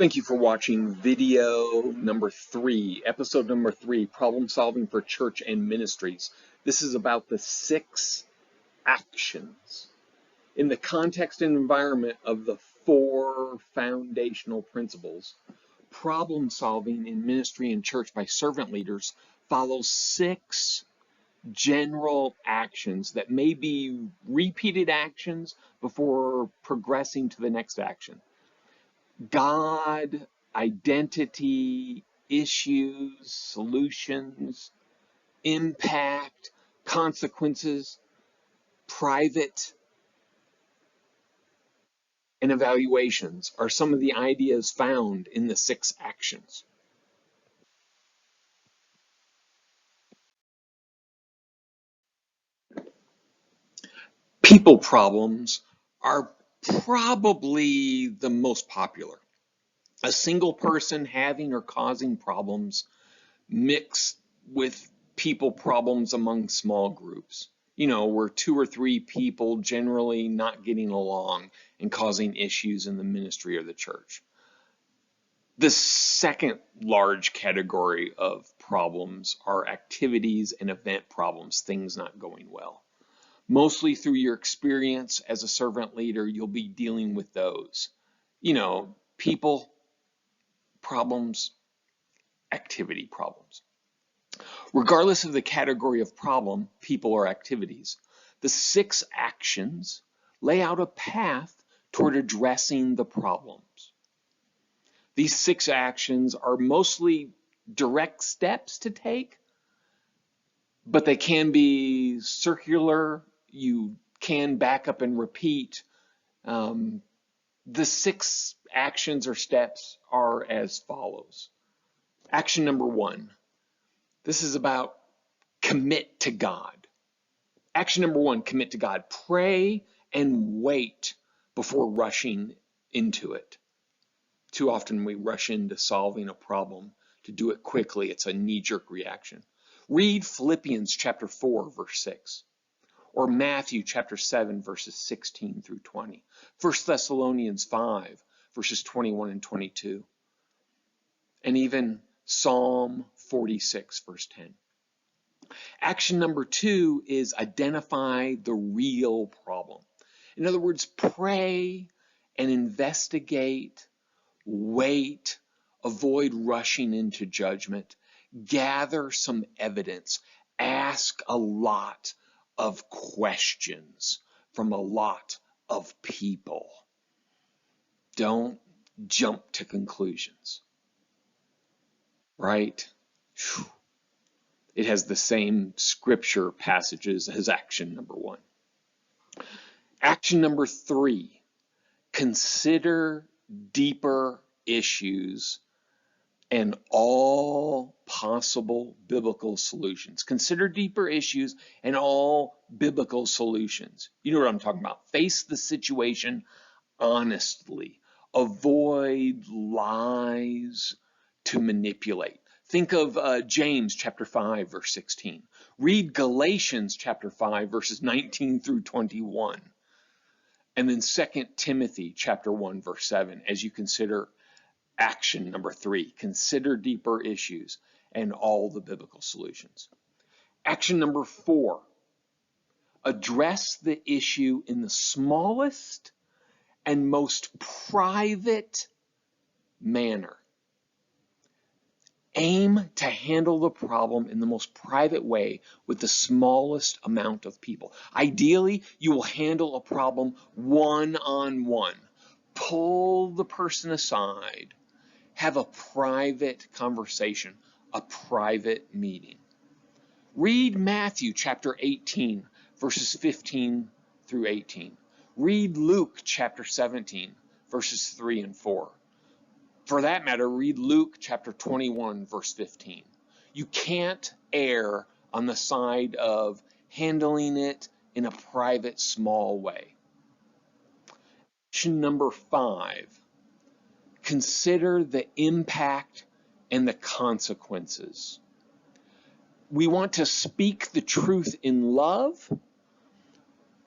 Thank you for watching video number 3, episode number 3, Problem Solving for Church and Ministries. This is about the 6 actions in the context and environment of the 4 foundational principles. Problem solving in ministry and church by servant leaders follows 6 general actions that may be repeated actions before progressing to the next action. God, identity, issues, solutions, impact, consequences, private, and evaluations are some of the ideas found in the 6 actions. People problems are probably the most popular. A single person having or causing problems mixed with people problems among small groups. Where 2 or 3 people generally not getting along and causing issues in the ministry or the church. The second large category of problems are activities and event problems, things not going well. Mostly through your experience as a servant leader, you'll be dealing with those. People problems, activity problems. Regardless of the category of problem, people, or activities, the 6 actions lay out a path toward addressing the problems. These 6 actions are mostly direct steps to take, but they can be circular. You can back up and repeat. The 6 actions or steps are as follows. Action number 1. This is about commit to God. Action number 1, commit to God. Pray and wait before rushing into it. Too often we rush into solving a problem to do it quickly. It's a knee-jerk reaction. Read Philippians chapter 4, verse 6. Or Matthew chapter 7, verses 16 through 20. 1 Thessalonians 5, verses 21 and 22. And even Psalm 46, verse 10. Action number 2 is identify the real problem. In other words, pray and investigate, wait, avoid rushing into judgment, gather some evidence, ask a lot of questions from a lot of people. Don't jump to conclusions, right? Whew. It has the same scripture passages as action number 1. Action number 3, consider deeper issues and all possible biblical solutions. Consider deeper issues and all biblical solutions. You know what I'm talking about. Face the situation honestly. Avoid lies to manipulate. Think of James chapter 5, verse 16. Read Galatians chapter 5, verses 19 through 21. And then 2 Timothy chapter 1, verse 7, as you consider action number 3. Consider deeper issues and all the biblical solutions. Action number 4. Address the issue in the smallest and most private manner. Aim to handle the problem in the most private way with the smallest amount of people. Ideally, you will handle a problem one-on-one. Pull the person aside. Have a private conversation, a private meeting. Read Matthew chapter 18, verses 15 through 18. Read Luke chapter 17, verses 3 and 4. For that matter, read Luke chapter 21, verse 15. You can't err on the side of handling it in a private, small way. Action number 5, consider the impact and the consequences. We want to speak the truth in love,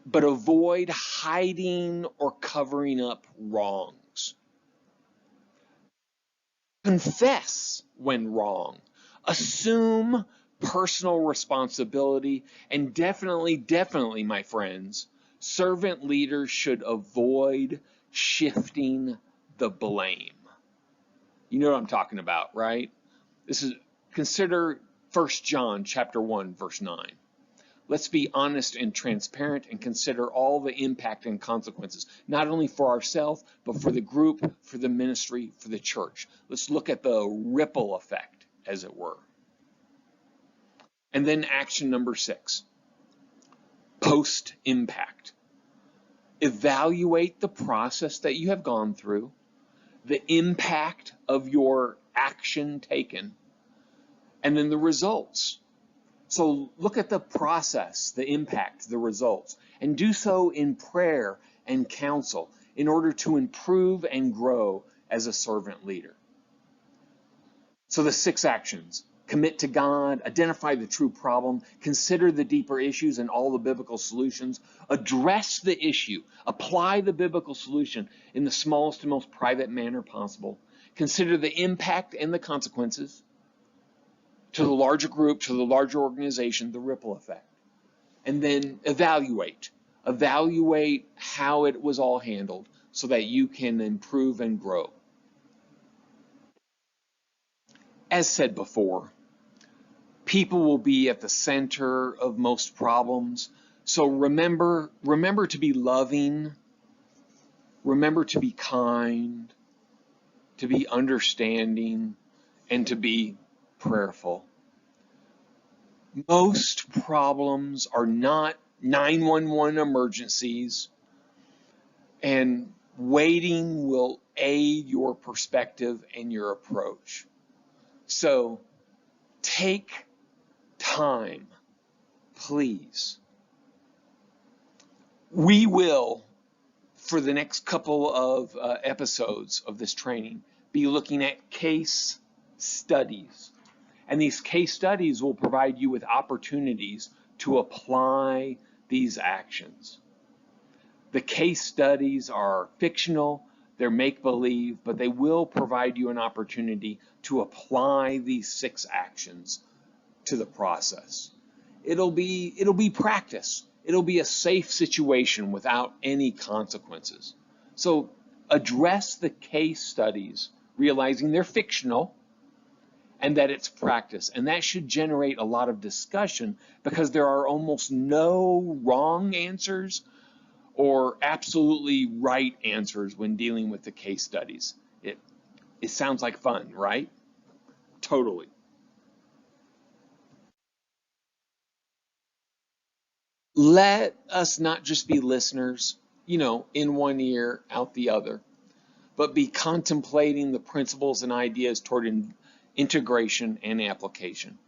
but avoid hiding or covering up wrongs. Confess when wrong. Assume personal responsibility. And definitely, my friends, servant leaders should avoid shifting the blame. You know what I'm talking about, right? Consider 1 John chapter 1, verse 9. Let's be honest and transparent and consider all the impact and consequences, not only for ourselves, but for the group, for the ministry, for the church. Let's look at the ripple effect, as it were. And then action number 6, post-impact. Evaluate the process that you have gone through, the impact of your action taken, and then the results. So look at the process, the impact, the results, and do so in prayer and counsel in order to improve and grow as a servant leader. So the 6 actions: commit to God, identify the true problem, consider the deeper issues and all the biblical solutions, address the issue, apply the biblical solution in the smallest and most private manner possible, consider the impact and the consequences, to the larger group, to the larger organization, the ripple effect. And then evaluate how it was all handled so that you can improve and grow. As said before, people will be at the center of most problems. So remember to be loving, remember to be kind, to be understanding, and to be prayerful. Most problems are not 911 emergencies, and waiting will aid your perspective and your approach. So take time, please. We will, for the next couple of episodes of this training, be looking at case studies. And these case studies will provide you with opportunities to apply these actions. The case studies are fictional, they're make-believe, but they will provide you an opportunity to apply these 6 actions to the process. It'll be practice. It'll be a safe situation without any consequences. So address the case studies, realizing they're fictional, and that it's practice. And that should generate a lot of discussion because there are almost no wrong answers or absolutely right answers when dealing with the case studies. It sounds like fun, right? Totally. Let us not just be listeners, in one ear, out the other, but be contemplating the principles and ideas toward integration and application.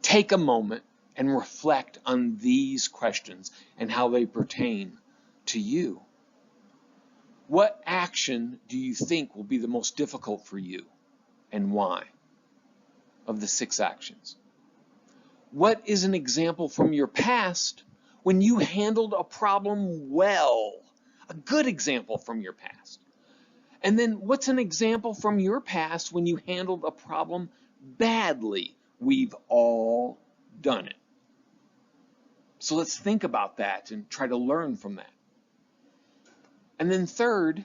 Take a moment and reflect on these questions and how they pertain to you. What action do you think will be the most difficult for you, and why? Of the 6 actions. What is an example from your past when you handled a problem well? A good example from your past. And then what's an example from your past when you handled a problem badly? We've all done it. So let's think about that and try to learn from that. And then third,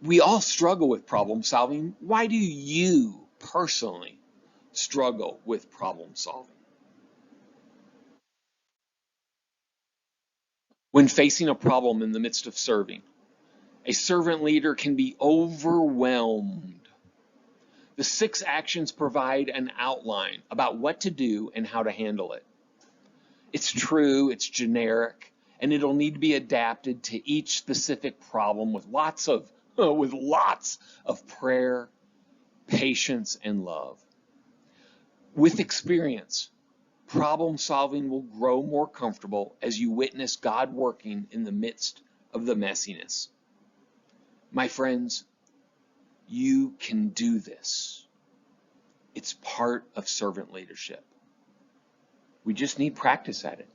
we all struggle with problem solving. Why do you personally struggle with problem solving? When facing a problem in the midst of serving, a servant leader can be overwhelmed. The 6 actions provide an outline about what to do and how to handle it. It's true, it's generic, and it'll need to be adapted to each specific problem with lots of prayer, patience, and love. With experience, problem solving will grow more comfortable as you witness God working in the midst of the messiness. My friends, you can do this. It's part of servant leadership. We just need practice at it.